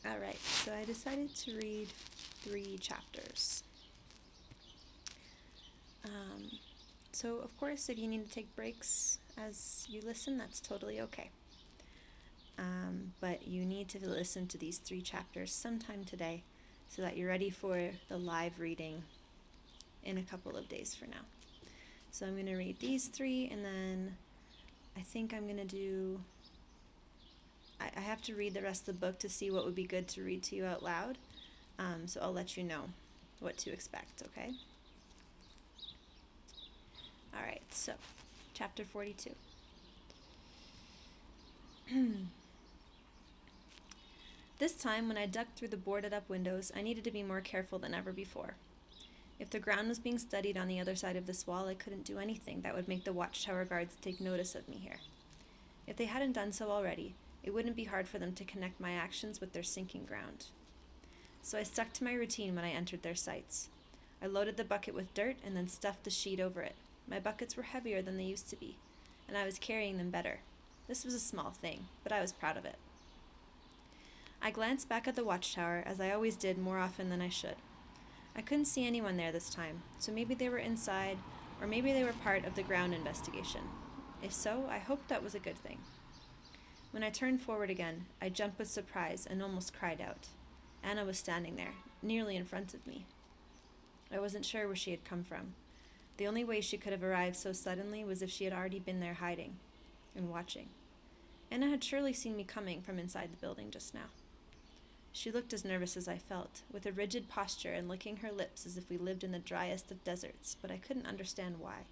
All right, so I decided to read 3 chapters. Um, so, of course, if you need to take breaks as you listen, that's totally okay. But you need to listen to these 3 chapters sometime today so that you're ready for the live reading in a couple of days from now. So I'm going to read these 3, and then I think I'm going to do... I have to read the rest of the book to see what would be good to read to you out loud. So I'll let you know what to expect, okay? All right, so chapter 42. This time, when I ducked through the boarded-up windows, I needed to be more careful than ever before. If the ground was being studied on the other side of this wall, I couldn't do anything that would make the watchtower guards take notice of me here. If they hadn't done so already, it wouldn't be hard for them to connect my actions with their sinking ground. So I stuck to my routine when I entered their sights. I loaded the bucket with dirt and then stuffed the sheet over it. My buckets were heavier than they used to be, and I was carrying them better. This was a small thing, but I was proud of it. I glanced back at the watchtower, as I always did more often than I should. I couldn't see anyone there this time, so maybe they were inside, or maybe they were part of the ground investigation. If so, I hoped that was a good thing. When I turned forward again, I jumped with surprise and almost cried out. Anna was standing there, nearly in front of me. I wasn't sure where she had come from. The only way she could have arrived so suddenly was if she had already been there hiding and watching. Anna had surely seen me coming from inside the building just now. She looked as nervous as I felt, with a rigid posture and licking her lips as if we lived in the driest of deserts, but I couldn't understand why.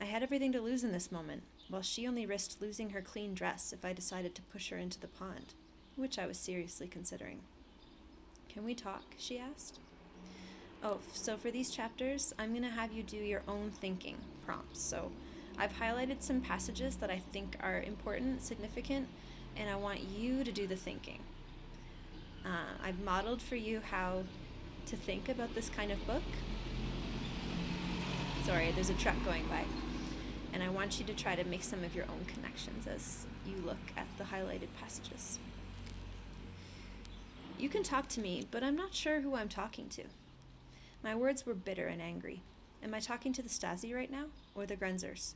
I had everything to lose in this moment, while she only risked losing her clean dress if I decided to push her into the pond, which I was seriously considering. "Can we talk?" she asked. Oh, so for these chapters, I'm going to have you do your own thinking prompts. So I've highlighted some passages that I think are important, significant, and I want you to do the thinking. I've modeled for you how to think about this kind of book. Sorry, there's a truck going by. And I want you to try to make some of your own connections as you look at the highlighted passages. You can talk to me, but I'm not sure who I'm talking to. My words were bitter and angry. Am I talking to the Stasi right now, or the Grenzers?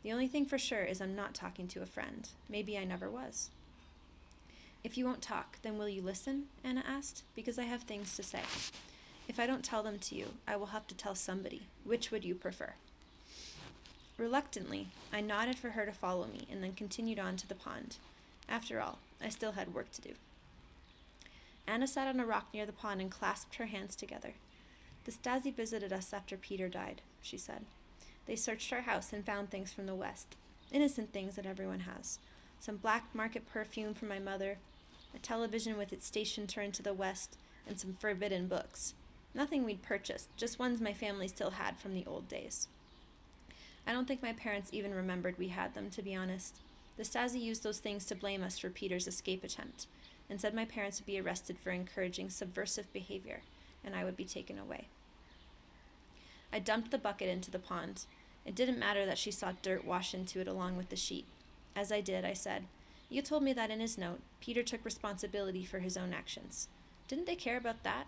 The only thing for sure is I'm not talking to a friend. Maybe I never was. "If you won't talk, then will you listen?" Anna asked, "because I have things to say. If I don't tell them to you, I will have to tell somebody. Which would you prefer?" Reluctantly, I nodded for her to follow me and then continued on to the pond. After all, I still had work to do. Anna sat on a rock near the pond and clasped her hands together. "The Stasi visited us after Peter died," she said. "They searched our house and found things from the West. Innocent things that everyone has. Some black market perfume for my mother, a television with its station turned to the west, and some forbidden books. Nothing we'd purchased, just ones my family still had from the old days. I don't think my parents even remembered we had them, to be honest. The Stasi used those things to blame us for Peter's escape attempt, and said my parents would be arrested for encouraging subversive behavior, and I would be taken away. I dumped the bucket into the pond. It didn't matter that she saw dirt wash into it along with the sheet. As I did, I said, "You told me that in his note, Peter took responsibility for his own actions. Didn't they care about that?"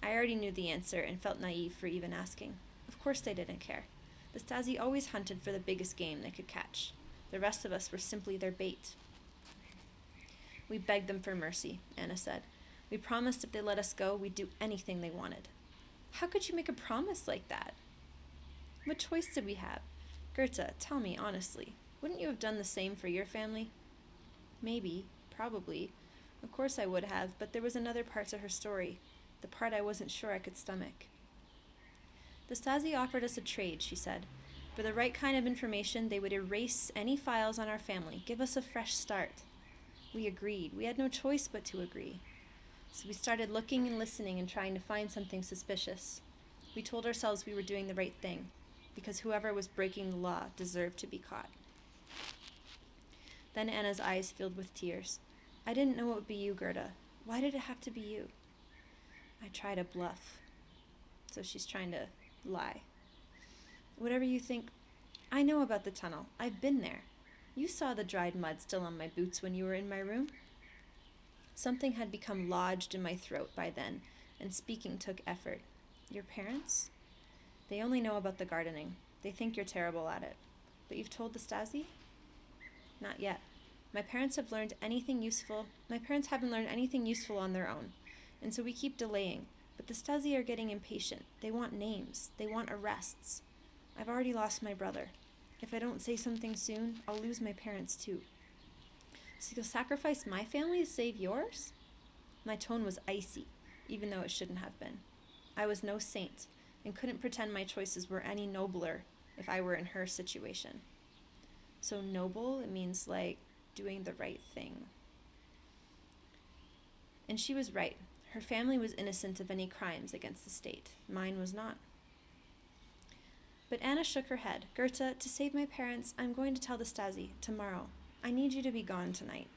I already knew the answer and felt naive for even asking. Of course they didn't care. The Stasi always hunted for the biggest game they could catch. The rest of us were simply their bait. "We begged them for mercy," Anna said. "We promised if they let us go, we'd do anything they wanted." "How could you make a promise like that?" "What choice did we have? Goethe, tell me honestly, wouldn't you have done the same for your family?" "Maybe, probably. Of course I would have, but there was another part to her story, the part I wasn't sure I could stomach." "The Stasi offered us a trade," she said. "For the right kind of information, they would erase any files on our family, give us a fresh start. We agreed. We had no choice but to agree. So we started looking and listening and trying to find something suspicious. We told ourselves we were doing the right thing, because whoever was breaking the law deserved to be caught." Then Anna's eyes filled with tears. "I didn't know it would be you, Gerda. Why did it have to be you?" I try to bluff. So she's trying to lie. "Whatever you think, I know about the tunnel. I've been there. You saw the dried mud still on my boots when you were in my room." Something had become lodged in my throat by then, and speaking took effort. Your parents? They only know about the gardening. They think you're terrible at it. But you've told the Stasi? Not yet. My parents haven't learned anything useful on their own, and so we keep delaying. But the Stasi are getting impatient. They want names. They want arrests. I've already lost my brother. If I don't say something soon, I'll lose my parents too. So you'll sacrifice my family to save yours? My tone was icy, even though it shouldn't have been. I was no saint, and couldn't pretend my choices were any nobler if I were in her situation. So noble, it means like doing the right thing. And she was right. Her family was innocent of any crimes against the state. Mine was not. But Anna shook her head. Goethe, to save my parents, I'm going to tell the Stasi tomorrow. I need you to be gone tonight.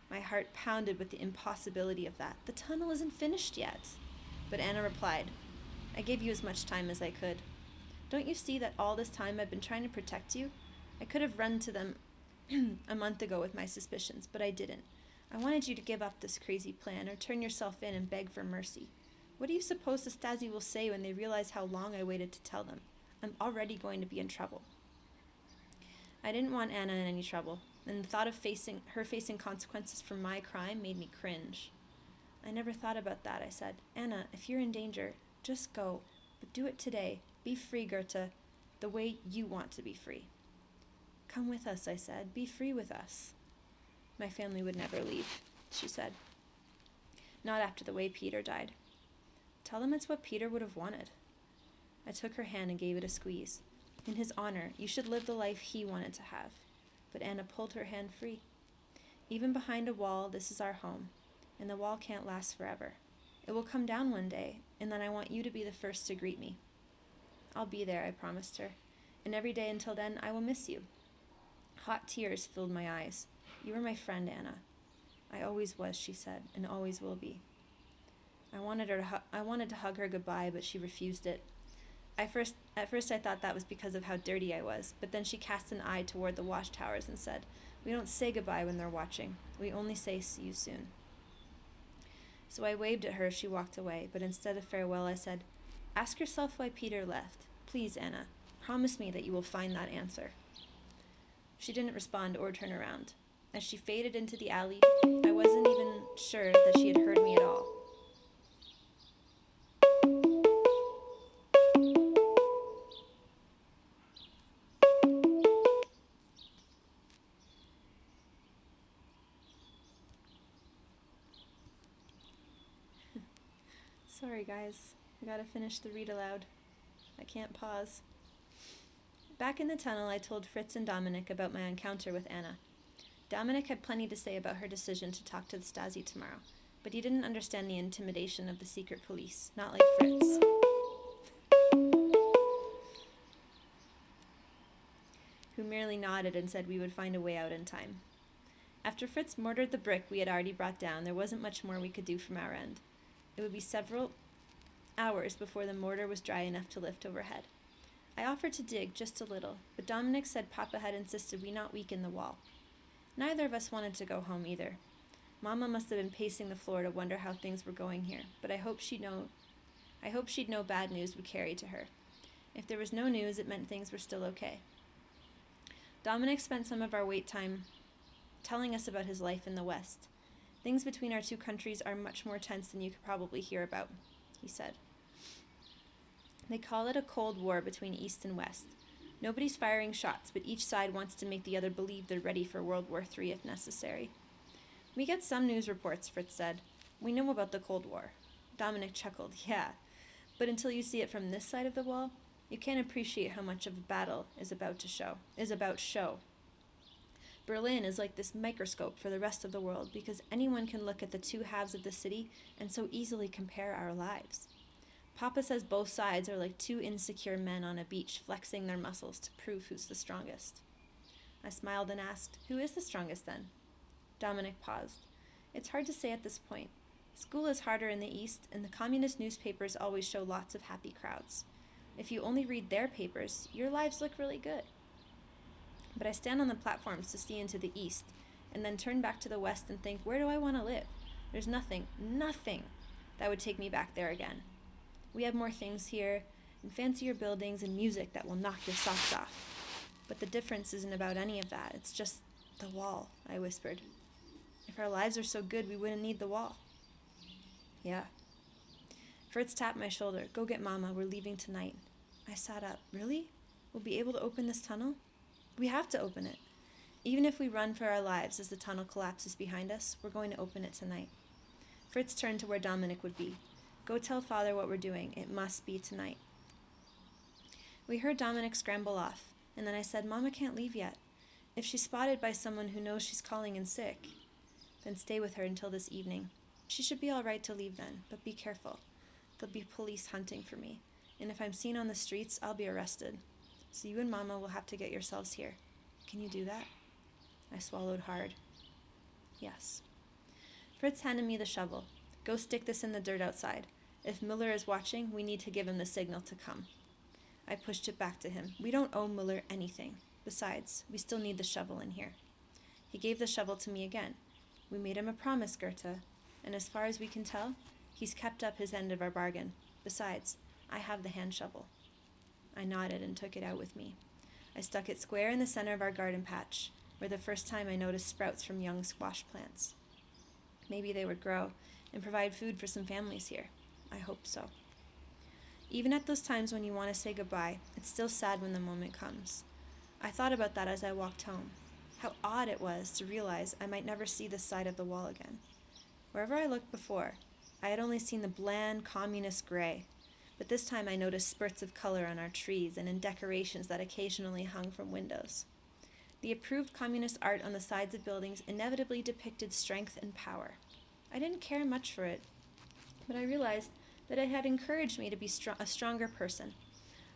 My heart pounded with the impossibility of that. The tunnel isn't finished yet. But Anna replied, I gave you as much time as I could. Don't you see that all this time I've been trying to protect you? I could have run to them a month ago with my suspicions, but I didn't. I wanted you to give up this crazy plan or turn yourself in and beg for mercy. What do you suppose the Stasi will say when they realize how long I waited to tell them? I'm already going to be in trouble. I didn't want Anna in any trouble, and the thought of her facing consequences for my crime made me cringe. I never thought about that, I said. Anna, if you're in danger, just go, but do it today. Be free, Goethe, the way you want to be free. Come with us, I said. Be free with us. My family would never leave, she said. Not after the way Peter died. Tell them it's what Peter would have wanted. I took her hand and gave it a squeeze. In his honor, you should live the life he wanted to have. But Anna pulled her hand free. Even behind a wall, this is our home, and the wall can't last forever. It will come down one day, and then I want you to be the first to greet me. I'll be there, I promised her, and every day until then I will miss you. Hot tears filled my eyes. You were my friend, Anna. I always was, she said, and always will be. I wanted to hug her goodbye, but she refused it. At first I thought that was because of how dirty I was, but then she cast an eye toward the watchtowers and said, We don't say goodbye when they're watching. We only say see you soon. So I waved at her as she walked away, but instead of farewell I said, Ask yourself why Peter left. Please, Anna, promise me that you will find that answer. She didn't respond or turn around. As she faded into the alley, I wasn't even sure that she had heard me at all. Sorry, guys. I gotta finish the read aloud. I can't pause. Back in the tunnel, I told Fritz and Dominic about my encounter with Anna. Dominic had plenty to say about her decision to talk to the Stasi tomorrow, but he didn't understand the intimidation of the secret police, not like Fritz, who merely nodded and said we would find a way out in time. After Fritz mortared the brick we had already brought down, there wasn't much more we could do from our end. It would be several hours before the mortar was dry enough to lift overhead. I offered to dig just a little, but Dominic said Papa had insisted we not weaken the wall. Neither of us wanted to go home either. Mama must have been pacing the floor to wonder how things were going here, but I hoped she'd know bad news would carry to her. If there was no news, it meant things were still okay. Dominic spent some of our wait time telling us about his life in the West. Things between our two countries are much more tense than you could probably hear about, he said. They call it a Cold War between East and West. Nobody's firing shots, but each side wants to make the other believe they're ready for World War III if necessary. We get some news reports, Fritz said. We know about the Cold War. Dominic chuckled. Yeah, but until you see it from this side of the wall, you can't appreciate how much of a battle is about show. Berlin is like this microscope for the rest of the world because anyone can look at the two halves of the city and so easily compare our lives. Papa says both sides are like two insecure men on a beach flexing their muscles to prove who's the strongest. I smiled and asked, Who is the strongest then? Dominic paused. It's hard to say at this point. School is harder in the East, and the communist newspapers always show lots of happy crowds. If you only read their papers, your lives look really good. But I stand on the platforms to see into the East, and then turn back to the West and think, where do I want to live? There's nothing that would take me back there again. We have more things here, and fancier buildings and music that will knock your socks off. But the difference isn't about any of that. It's just the wall, I whispered. If our lives are so good, we wouldn't need the wall. Yeah. Fritz tapped my shoulder. Go get Mama. We're leaving tonight. I sat up. Really? We'll be able to open this tunnel? We have to open it. Even if we run for our lives as the tunnel collapses behind us, we're going to open it tonight. Fritz turned to where Dominic would be. Go tell Father what we're doing. It must be tonight. We heard Dominic scramble off, and then I said, Mama can't leave yet. If she's spotted by someone who knows she's calling in sick, then stay with her until this evening. She should be all right to leave then, but be careful. There'll be police hunting for me, and if I'm seen on the streets, I'll be arrested. So you and Mama will have to get yourselves here. Can you do that? I swallowed hard. Yes. Fritz handed me the shovel. Go stick this in the dirt outside. If Muller is watching, we need to give him the signal to come. I pushed it back to him. We don't owe Muller anything. Besides, we still need the shovel in here. He gave the shovel to me again. We made him a promise, Goethe, and as far as we can tell, he's kept up his end of our bargain. Besides, I have the hand shovel. I nodded and took it out with me. I stuck it square in the center of our garden patch, where the first time I noticed sprouts from young squash plants. Maybe they would grow and provide food for some families here. I hope so. Even at those times when you want to say goodbye, it's still sad when the moment comes. I thought about that as I walked home. How odd it was to realize I might never see this side of the wall again. Wherever I looked before, I had only seen the bland communist gray, but this time I noticed spurts of color on our trees and in decorations that occasionally hung from windows. The approved communist art on the sides of buildings inevitably depicted strength and power. I didn't care much for it, but I realized that it had encouraged me to be a stronger person,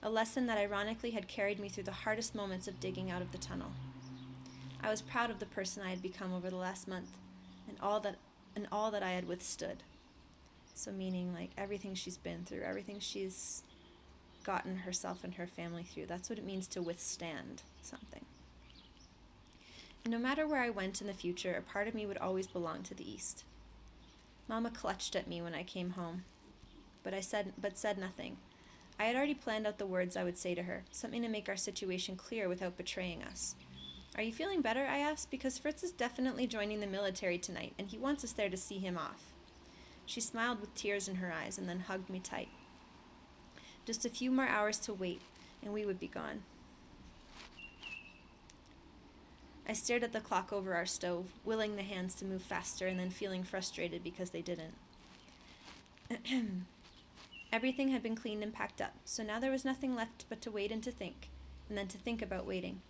a lesson that ironically had carried me through the hardest moments of digging out of the tunnel. I was proud of the person I had become over the last month, and all that I had withstood. So meaning like everything she's been through, everything she's gotten herself and her family through. That's what it means to withstand something. And no matter where I went in the future, a part of me would always belong to the East. Mama clutched at me when I came home, but said nothing. I had already planned out the words I would say to her, something to make our situation clear without betraying us. Are you feeling better? I asked, because Fritz is definitely joining the military tonight, and he wants us there to see him off. She smiled with tears in her eyes and then hugged me tight. Just a few more hours to wait, and we would be gone. I stared at the clock over our stove, willing the hands to move faster and then feeling frustrated because they didn't. Everything had been cleaned and packed up, so now there was nothing left but to wait and to think, and then to think about waiting.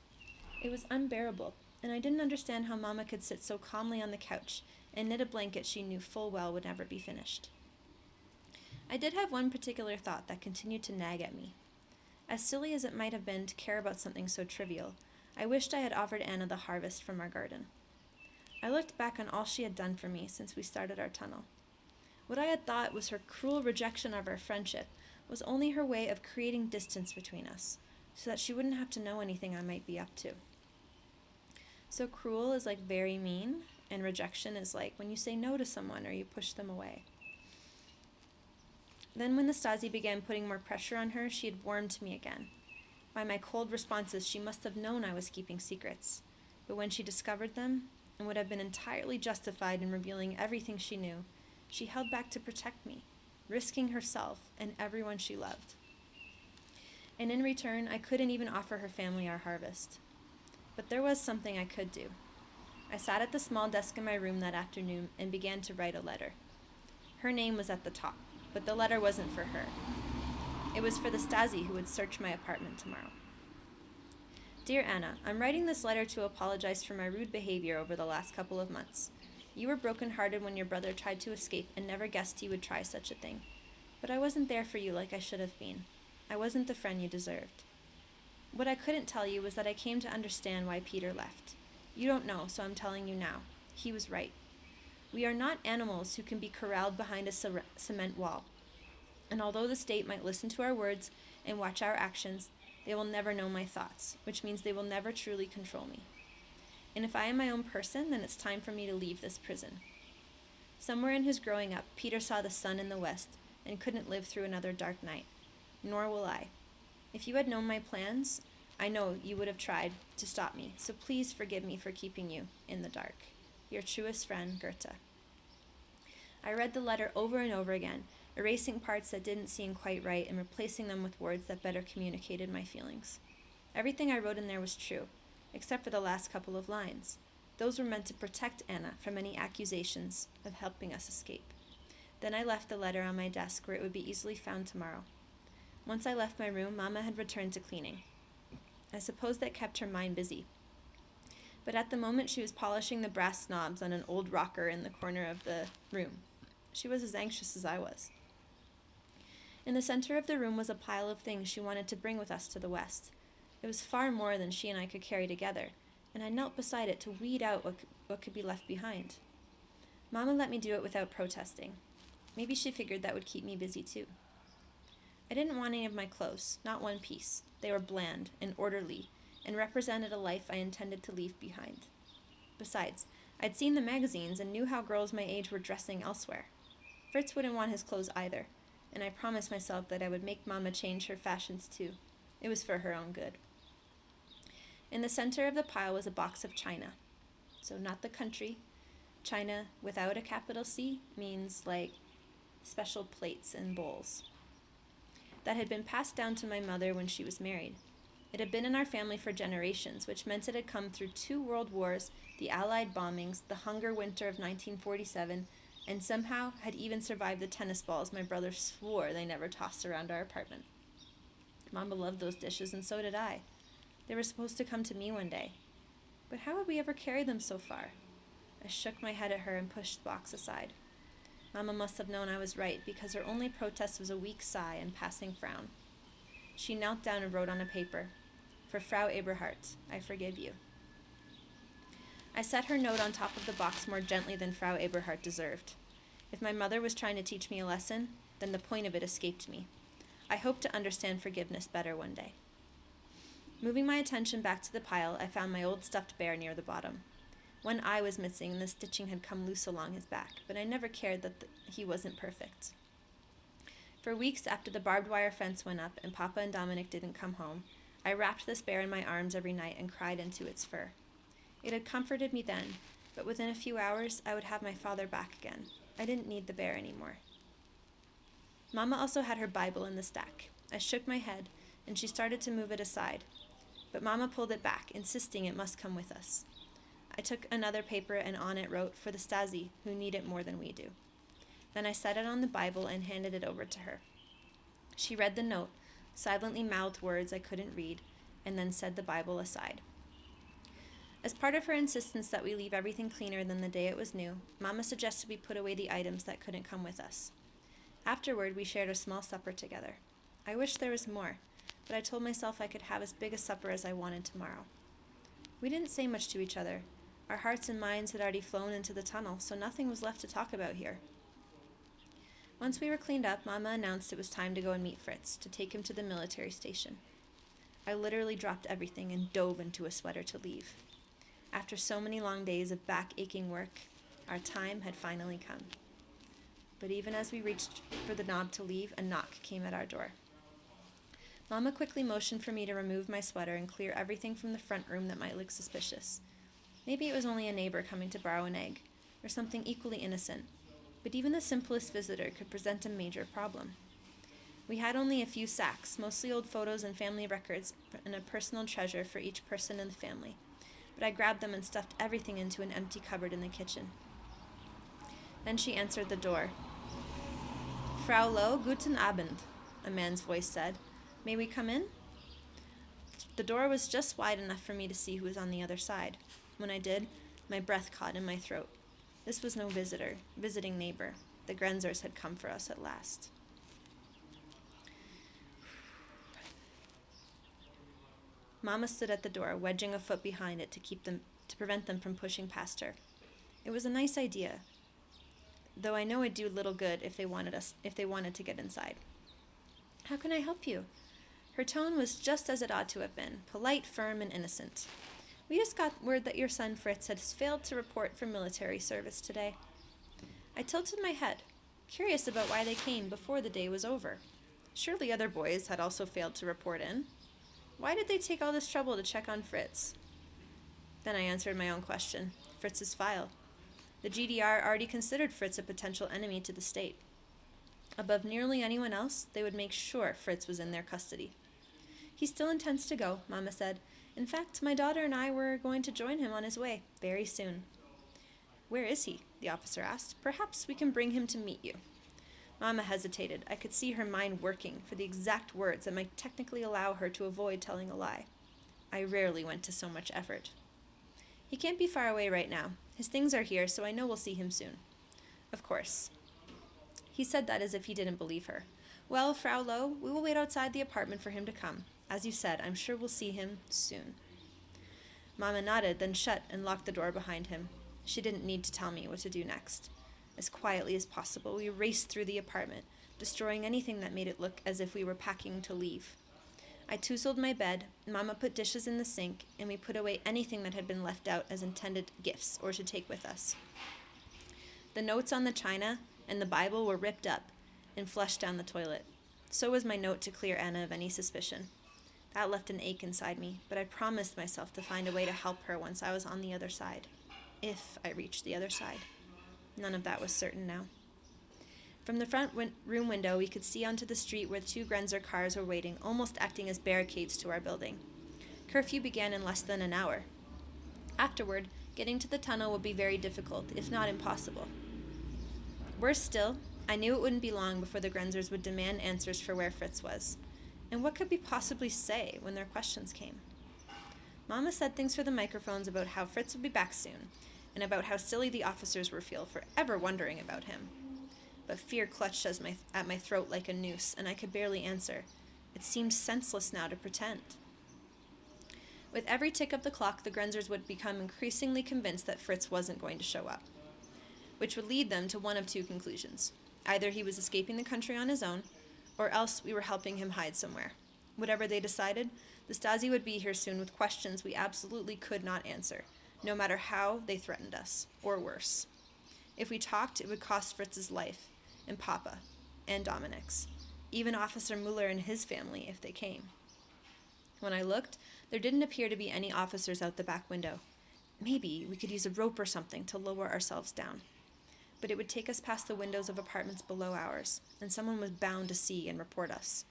It was unbearable, and I didn't understand how Mama could sit so calmly on the couch and knit a blanket she knew full well would never be finished. I did have one particular thought that continued to nag at me. As silly as it might have been to care about something so trivial, I wished I had offered Anna the harvest from our garden. I looked back on all she had done for me since we started our tunnel. What I had thought was her cruel rejection of our friendship was only her way of creating distance between us, so that she wouldn't have to know anything I might be up to. So cruel is like very mean, and rejection is like when you say no to someone or you push them away. Then when the Stasi began putting more pressure on her, she had warmed to me again. By my cold responses, she must have known I was keeping secrets. But when she discovered them, and would have been entirely justified in revealing everything she knew, she held back to protect me, risking herself and everyone she loved. And in return, I couldn't even offer her family our harvest. But there was something I could do. I sat at the small desk in my room that afternoon and began to write a letter. Her name was at the top, but the letter wasn't for her. It was for the Stasi who would search my apartment tomorrow. Dear Anna, I'm writing this letter to apologize for my rude behavior over the last couple of months. You were broken-hearted when your brother tried to escape and never guessed he would try such a thing. But I wasn't there for you like I should have been. I wasn't the friend you deserved. What I couldn't tell you was that I came to understand why Peter left. You don't know, so I'm telling you now. He was right. We are not animals who can be corralled behind a cement wall. And although the state might listen to our words and watch our actions, they will never know my thoughts, which means they will never truly control me. And if I am my own person, then it's time for me to leave this prison. Somewhere in his growing up, Peter saw the sun in the west and couldn't live through another dark night. Nor will I. If you had known my plans, I know you would have tried to stop me, so please forgive me for keeping you in the dark. Your truest friend, Goethe. I read the letter over and over again, erasing parts that didn't seem quite right and replacing them with words that better communicated my feelings. Everything I wrote in there was true, except for the last couple of lines. Those were meant to protect Anna from any accusations of helping us escape. Then I left the letter on my desk where it would be easily found tomorrow. Once I left my room, Mama had returned to cleaning. I suppose that kept her mind busy. But at the moment she was polishing the brass knobs on an old rocker in the corner of the room. She was as anxious as I was. In the center of the room was a pile of things she wanted to bring with us to the West. It was far more than she and I could carry together, and I knelt beside it to weed out what could be left behind. Mama let me do it without protesting. Maybe she figured that would keep me busy too. I didn't want any of my clothes, not one piece. They were bland and orderly, and represented a life I intended to leave behind. Besides, I'd seen the magazines and knew how girls my age were dressing elsewhere. Fritz wouldn't want his clothes either, and I promised myself that I would make Mama change her fashions too. It was for her own good. In the center of the pile was a box of china. So not the country. China without a capital C means like special plates and bowls. That had been passed down to my mother when she was married. It had been in our family for generations, which meant it had come through 2 world wars, the Allied bombings, the hunger winter of 1947, and somehow had even survived the tennis balls my brother swore they never tossed around our apartment. Mama loved those dishes, and so did I. They were supposed to come to me one day. But how had we ever carried them so far? I shook my head at her and pushed the box aside. Mama must have known I was right, because her only protest was a weak sigh and passing frown. She knelt down and wrote on a paper, "For Frau Eberhardt, I forgive you." I set her note on top of the box more gently than Frau Eberhardt deserved. If my mother was trying to teach me a lesson, then the point of it escaped me. I hoped to understand forgiveness better one day. Moving my attention back to the pile, I found my old stuffed bear near the bottom. One eye was missing and the stitching had come loose along his back, but I never cared that he wasn't perfect. For weeks after the barbed wire fence went up and Papa and Dominic didn't come home, I wrapped this bear in my arms every night and cried into its fur. It had comforted me then, but within a few hours I would have my father back again. I didn't need the bear anymore. Mama also had her Bible in the stack. I shook my head, and she started to move it aside, but Mama pulled it back, insisting it must come with us. I took another paper and on it wrote, "For the Stasi, who need it more than we do." Then I set it on the Bible and handed it over to her. She read the note, silently mouthed words I couldn't read, and then set the Bible aside. As part of her insistence that we leave everything cleaner than the day it was new, Mama suggested we put away the items that couldn't come with us. Afterward, we shared a small supper together. I wished there was more, but I told myself I could have as big a supper as I wanted tomorrow. We didn't say much to each other. Our hearts and minds had already flown into the tunnel, so nothing was left to talk about here. Once we were cleaned up, Mama announced it was time to go and meet Fritz, to take him to the military station. I literally dropped everything and dove into a sweater to leave. After so many long days of back-aching work, our time had finally come. But even as we reached for the knob to leave, a knock came at our door. Mama quickly motioned for me to remove my sweater and clear everything from the front room that might look suspicious. Maybe it was only a neighbor coming to borrow an egg, or something equally innocent, but even the simplest visitor could present a major problem. We had only a few sacks, mostly old photos and family records, and a personal treasure for each person in the family, but I grabbed them and stuffed everything into an empty cupboard in the kitchen. Then she answered the door. "Frau Loh, guten Abend," a man's voice said. "May we come in?" The door was just wide enough for me to see who was on the other side. When I did, my breath caught in my throat. This was no visiting neighbor. The Grenzers had come for us at last. Mama stood at the door, wedging a foot behind it to prevent them from pushing past her. It was a nice idea, though I know it'd do little good if they wanted to get inside. "How can I help you?" Her tone was just as it ought to have been, polite, firm, and innocent. "We just got word that your son Fritz has failed to report for military service today." I tilted my head, curious about why they came before the day was over. Surely other boys had also failed to report in. Why did they take all this trouble to check on Fritz? Then I answered my own question. Fritz's file. The GDR already considered Fritz a potential enemy to the state. Above nearly anyone else, they would make sure Fritz was in their custody. He still intends to go, Mama said. In fact, my daughter and I were going to join him on his way very soon. Where is he? The officer asked. Perhaps we can bring him to meet you. Mama hesitated. I could see her mind working for the exact words that might technically allow her to avoid telling a lie. I rarely went to so much effort. He can't be far away right now. His things are here, so I know we'll see him soon. Of course. He said that as if he didn't believe her. Well, Frau Lowe, we will wait outside the apartment for him to come. As you said, I'm sure we'll see him soon. Mama nodded, then shut and locked the door behind him. She didn't need to tell me what to do next. As quietly as possible, we raced through the apartment, destroying anything that made it look as if we were packing to leave. I touzled my bed, Mama put dishes in the sink, and we put away anything that had been left out as intended gifts or to take with us. The notes on the china and the Bible were ripped up and flushed down the toilet. So was my note to clear Anna of any suspicion. That left an ache inside me, but I promised myself to find a way to help her once I was on the other side. If I reached the other side. None of that was certain now. From the front room window, we could see onto the street where 2 Grenzer cars were waiting, almost acting as barricades to our building. Curfew began in less than an hour. Afterward, getting to the tunnel would be very difficult, if not impossible. Worse still, I knew it wouldn't be long before the Grenzers would demand answers for where Fritz was. And what could we possibly say when their questions came? Mama said things for the microphones about how Fritz would be back soon, and about how silly the officers would feel for ever wondering about him. But fear clutched at my throat like a noose, and I could barely answer. It seemed senseless now to pretend. With every tick of the clock, the Grenzers would become increasingly convinced that Fritz wasn't going to show up, which would lead them to one of 2 conclusions. Either he was escaping the country on his own, or else we were helping him hide somewhere. Whatever they decided, the Stasi would be here soon with questions we absolutely could not answer, no matter how they threatened us, or worse. If we talked, it would cost Fritz's life, and Papa, and Dominic's, even Officer Mueller and his family if they came. When I looked, there didn't appear to be any officers out the back window. Maybe we could use a rope or something to lower ourselves down. But it would take us past the windows of apartments below ours, and someone was bound to see and report us.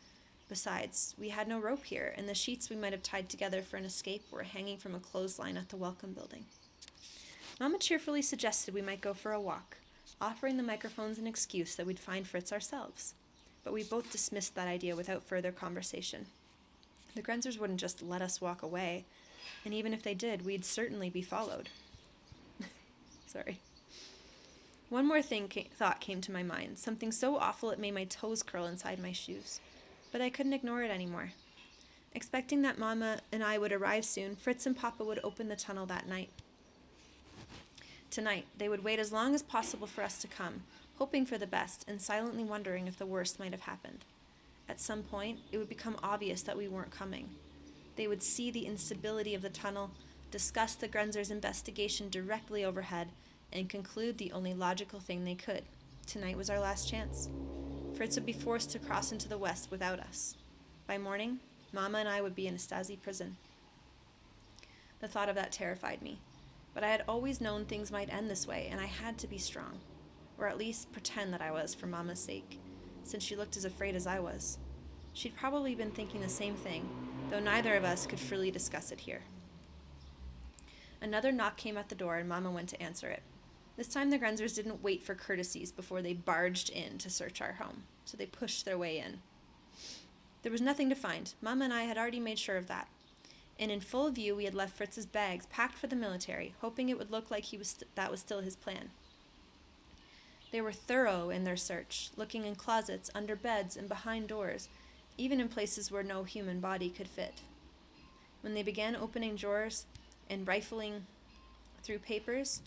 Besides, we had no rope here, and the sheets we might have tied together for an escape were hanging from a clothesline at the Welcome Building. Mama cheerfully suggested we might go for a walk, offering the microphones an excuse that we'd find Fritz ourselves. But we both dismissed that idea without further conversation. The Grenzers wouldn't just let us walk away, and even if they did, we'd certainly be followed. Sorry. One more thought came to my mind, something so awful it made my toes curl inside my shoes. But I couldn't ignore it anymore. Expecting that Mama and I would arrive soon, Fritz and Papa would open the tunnel that night. Tonight, they would wait as long as possible for us to come, hoping for the best and silently wondering if the worst might have happened. At some point, it would become obvious that we weren't coming. They would see the instability of the tunnel, discuss the Grenzers' investigation directly overhead, and conclude the only logical thing they could. Tonight was our last chance. Fritz would be forced to cross into the west without us. By morning, Mama and I would be in a Stasi prison. The thought of that terrified me, but I had always known things might end this way, and I had to be strong, or at least pretend that I was for Mama's sake, since she looked as afraid as I was. She'd probably been thinking the same thing, though neither of us could freely discuss it here. Another knock came at the door, and Mama went to answer it. This time the Grenzers didn't wait for courtesies before they barged in to search our home, so they pushed their way in. There was nothing to find. Mama and I had already made sure of that. And in full view, we had left Fritz's bags packed for the military, hoping it would look like that was still his plan. They were thorough in their search, looking in closets, under beds, and behind doors, even in places where no human body could fit. When they began opening drawers and rifling through papers,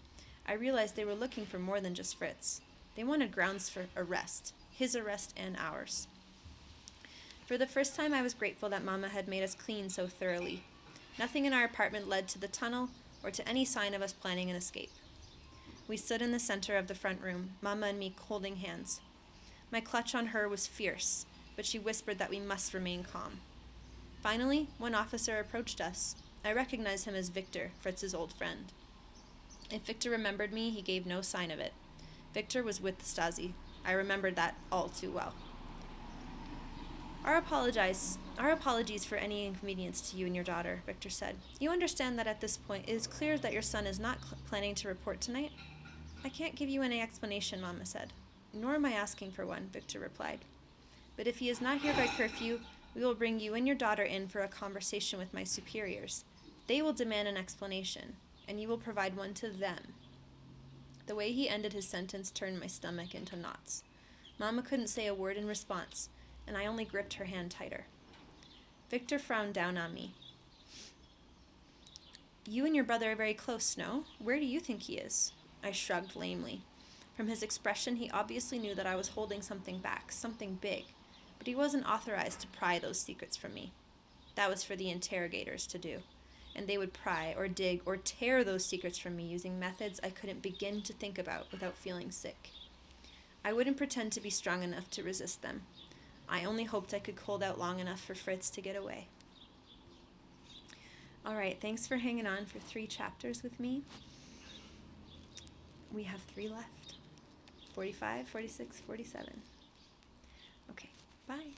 I realized they were looking for more than just Fritz. They wanted grounds for arrest, his arrest and ours. For the first time, I was grateful that Mama had made us clean so thoroughly. Nothing in our apartment led to the tunnel or to any sign of us planning an escape. We stood in the center of the front room, Mama and me holding hands. My clutch on her was fierce, but she whispered that we must remain calm. Finally, one officer approached us. I recognized him as Victor, Fritz's old friend. If Victor remembered me, he gave no sign of it. Victor was with the Stasi. I remembered that all too well. Our apologies for any inconvenience to you and your daughter, Victor said. You understand that at this point it is clear that your son is not planning to report tonight? I can't give you any explanation, Mama said. Nor am I asking for one, Victor replied. But if he is not here by curfew, we will bring you and your daughter in for a conversation with my superiors. They will demand an explanation, and you will provide one to them. The way he ended his sentence turned my stomach into knots. Mama couldn't say a word in response, and I only gripped her hand tighter. Victor frowned down on me. You and your brother are very close, no? Where do you think he is? I shrugged lamely. From his expression, he obviously knew that I was holding something back, something big, but he wasn't authorized to pry those secrets from me. That was for the interrogators to do, and they would pry or dig or tear those secrets from me using methods I couldn't begin to think about without feeling sick. I wouldn't pretend to be strong enough to resist them. I only hoped I could hold out long enough for Fritz to get away. All right, thanks for hanging on for 3 chapters with me. We have 3 left. 45, 46, 47. Okay, bye.